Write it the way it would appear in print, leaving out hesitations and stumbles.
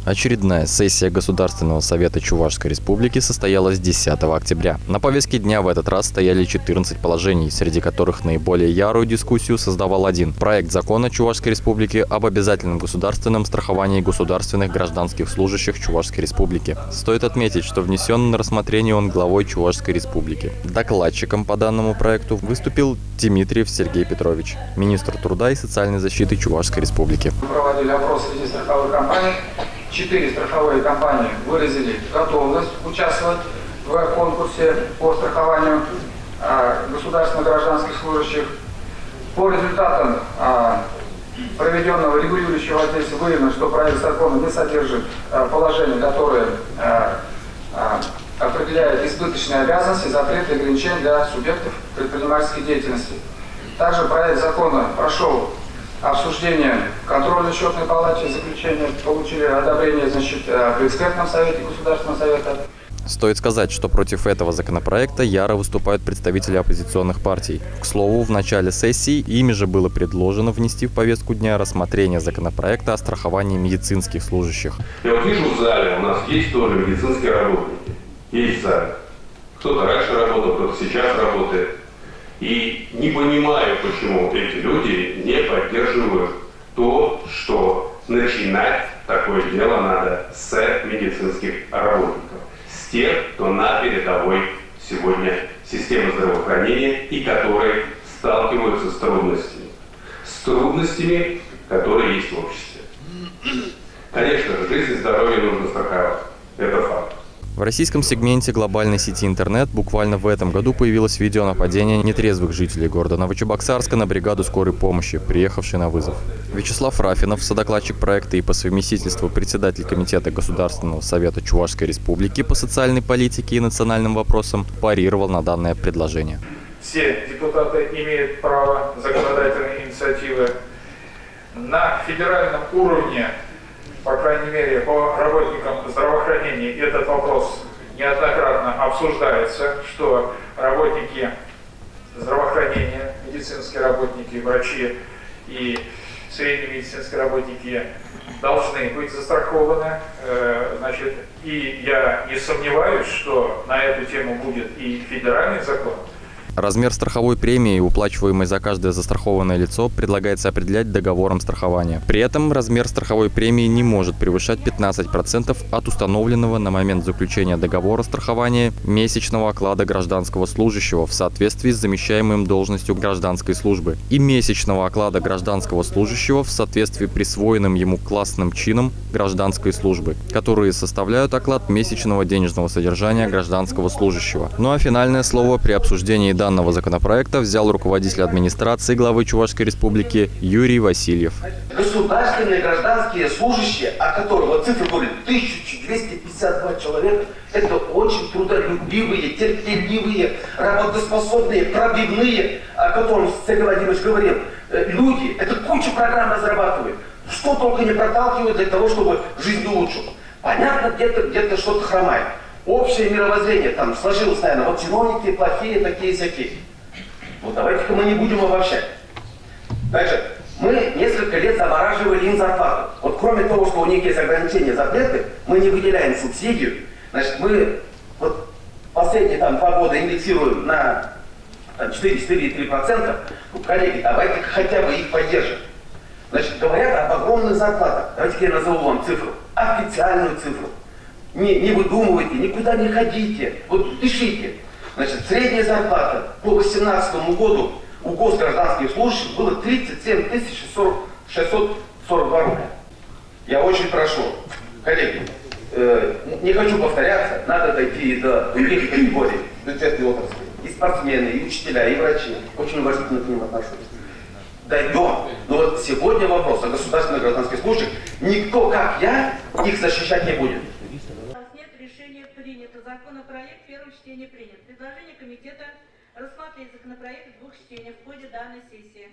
Очередная сессия Государственного совета Чувашской Республики состоялась 10 октября. На повестке дня в этот раз стояли 14 положений, среди которых наиболее ярую дискуссию создавал один – проект закона Чувашской Республики об обязательном государственном страховании государственных гражданских служащих Чувашской Республики. Стоит отметить, что внесен на рассмотрение он главой Чувашской Республики. Докладчиком по данному проекту выступил Дмитриев Сергей Петрович, министр труда и социальной защиты Чувашской Республики. Мы проводили опрос среди страховых компаний. 4 страховые компании выразили готовность участвовать в конкурсе по страхованию государственных гражданских служащих. По результатам проведенного регулирующего воздействия выявлено, что проект закона не содержит положений, которые определяют избыточные обязанности, запреты и ограничения для субъектов предпринимательской деятельности. Также проект закона прошел обсуждение в контрольно-счетной палате, заключение получили одобрение при экспертном совете Государственного совета. Стоит сказать, что против этого законопроекта яро выступают представители оппозиционных партий. К слову, в начале сессии ими же было предложено внести в повестку дня рассмотрение законопроекта о страховании медицинских служащих. Я вот вижу в зале, у нас есть тоже медицинские работники. Есть в зале. Кто-то раньше работал, кто-то сейчас работает. И не понимаю, почему эти люди не поддерживают то, что начинать такое дело надо с медицинских работников. С тех, кто на передовой сегодня системы здравоохранения и которые сталкиваются с трудностями. С трудностями, которые есть в обществе. Конечно же, жизнь и здоровье нужно страховать. Это факт. В российском сегменте глобальной сети интернет буквально в этом году появилось видео нападения нетрезвых жителей города Новочебоксарска на бригаду скорой помощи, приехавшей на вызов. Вячеслав Рафинов, содокладчик проекта и по совместительству председатель Комитета Государственного совета Чувашской Республики по социальной политике и национальным вопросам, парировал на данное предложение. Все депутаты имеют право законодательной инициативы. На федеральном уровне, по крайней мере, по работникам здравоохранения этот вопрос неоднократно обсуждается, что работники здравоохранения, медицинские работники, врачи и средние медицинские работники должны быть застрахованы. И я не сомневаюсь, что на эту тему будет и федеральный закон. Размер страховой премии, уплачиваемой за каждое застрахованное лицо, предлагается определять договором страхования. При этом размер страховой премии не может превышать 15% от установленного на момент заключения договора страхования месячного оклада гражданского служащего в соответствии с замещаемым должностью гражданской службы и месячного оклада гражданского служащего в соответствии присвоенным ему классным чином гражданской службы, которые составляют оклад месячного денежного содержания гражданского служащего. Ну а финальное слово при обсуждении данного законопроекта взял руководитель администрации главы Чувашской Республики Юрий Васильев. Государственные гражданские служащие, о которых, вот цифры говорят, 1252 человека, это очень трудолюбивые, терпеливые, работоспособные, пробивные, о котором Сергей Владимирович говорил, люди, это кучу программ разрабатывают, что только не проталкивают для того, чтобы жизнь улучшила. Понятно, где-то что-то хромает. Общее мировоззрение там сложилось, наверное, вот чиновники плохие, такие-сякие. Вот давайте-ка мы не будем обобщать. Дальше. Мы несколько лет замораживали им зарплату. Вот кроме того, что у них есть ограничения, запреты, мы не выделяем субсидию. Значит, мы вот последние 2 года индексируем на 4,3%. Ну, коллеги, давайте хотя бы их поддержим. Значит, говорят об огромных зарплатах. Давайте-ка я назову вам цифру. Официальную цифру. Не выдумывайте, никуда не ходите. Вот пишите. Значит, средняя зарплата по 2018 году у госгражданских служащих было 37 642 рубля. Я очень прошу, коллеги, не хочу повторяться, надо дойти и до других категорий бюджетной отрасли. И спортсмены, и учителя, и врачи. Очень уважительно к ним отношусь. Дойдем. Но вот сегодня вопрос о государственных гражданских служащих. Никто, как я, их защищать не будет. Принято. Законопроект первого чтения принят. Предложение комитета рассмотреть законопроект в 2 чтениях в ходе данной сессии.